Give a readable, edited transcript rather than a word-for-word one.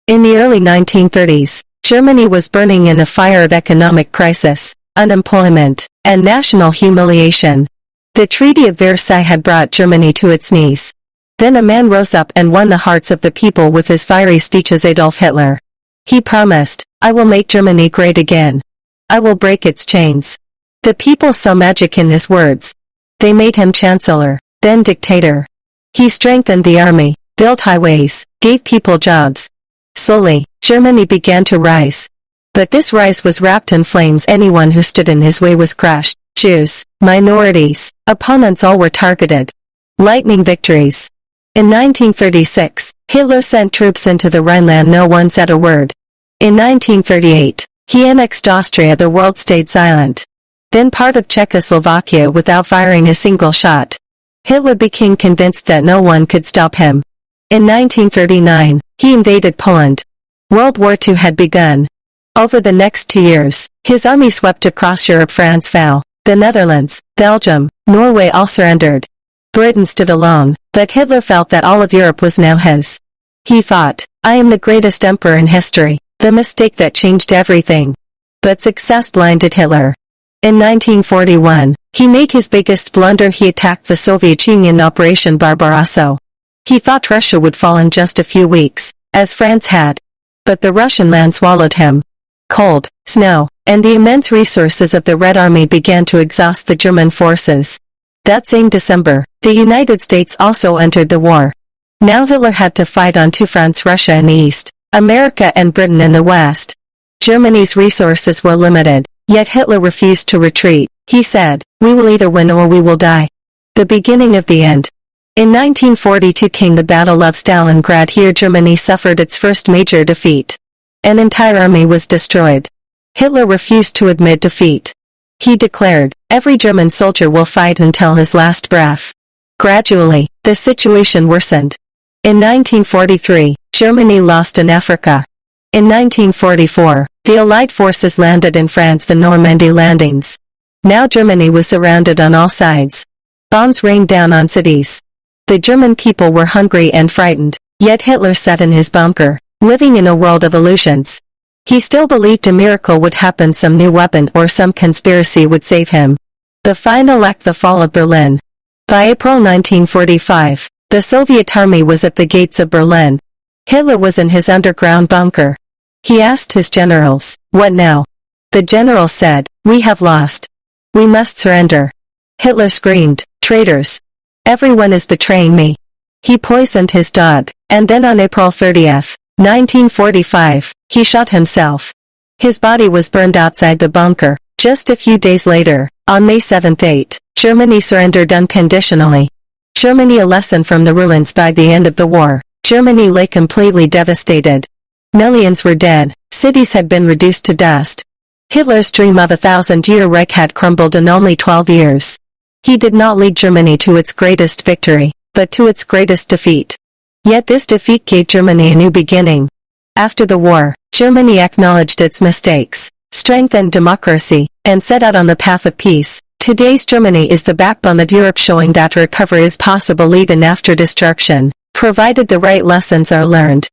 In the early 1930s, Germany was burning in a fire of economic crisis, unemployment, and national humiliation. The Treaty of Versailles had brought Germany to its knees. Then a man rose up and won the hearts of the people with his fiery speeches: Adolf Hitler. He promised, "I will make Germany great again. I will break its chains." The people saw magic in his words. They made him chancellor, then dictator. He strengthened the army, built highways, gave people jobs. Slowly, Germany began to rise. But this rise was wrapped in flames. Anyone who stood in his way was crushed. Jews, minorities, opponents, all were targeted. Lightning victories. In 1936, Hitler sent troops into the Rhineland. No one said a word. In 1938, he annexed Austria. The world stayed silent. Then part of Czechoslovakia without firing a single shot. Hitler became convinced that no one could stop him. In 1939, he invaded Poland. World War II had begun. Over the next 2 years, his army swept across Europe. France fell. The Netherlands, Belgium, Norway all surrendered. Britain stood alone, but Hitler felt that all of Europe was now his. He thought, "I am the greatest emperor in history," the mistake that changed everything. But success blinded Hitler. In 1941, he made his biggest blunder. He attacked the Soviet Union. Operation Barbarossa. He thought Russia would fall in just a few weeks, as France had. But the Russian land swallowed him. Cold, snow, and the immense resources of the Red Army began to exhaust the German forces. That same December, the United States also entered the war. Now Hitler had to fight on two fronts: Russia in the east, America and Britain in the west. Germany's resources were limited, yet Hitler refused to retreat. He said, "We will either win or we will die." The beginning of the end. In 1942 came the Battle of Stalingrad. Here Germany suffered its first major defeat. An entire army was destroyed. Hitler refused to admit defeat. He declared, "Every German soldier will fight until his last breath." Gradually, the situation worsened. In 1943, Germany lost in Africa. In 1944, the Allied forces landed in France, the Normandy landings. Now Germany was surrounded on all sides. Bombs rained down on cities. The German people were hungry and frightened, yet Hitler sat in his bunker, living in a world of illusions. He still believed a miracle would happen, some new weapon or some conspiracy would save him. The final act: the fall of Berlin. By April 1945, the Soviet army was at the gates of Berlin. Hitler was in his underground bunker. He asked his generals, "What now?" The generals said, "We have lost. We must surrender." Hitler screamed, "Traitors! Everyone is betraying me." He poisoned his dog, and then on April 30th, 1945, he shot himself. His body was burned outside the bunker. Just a few days later, on May 7, Germany surrendered unconditionally. Germany: a lesson from the ruins. By the end of the war, Germany lay completely devastated. Millions were dead, cities had been reduced to dust. Hitler's dream of a 1,000-year Reich had crumbled in only 12 years. He did not lead Germany to its greatest victory, but to its greatest defeat. Yet this defeat gave Germany a new beginning. After the war, Germany acknowledged its mistakes, strengthened democracy, and set out on the path of peace. Today's Germany is the backbone of Europe, showing that recovery is possible even after destruction, provided the right lessons are learned.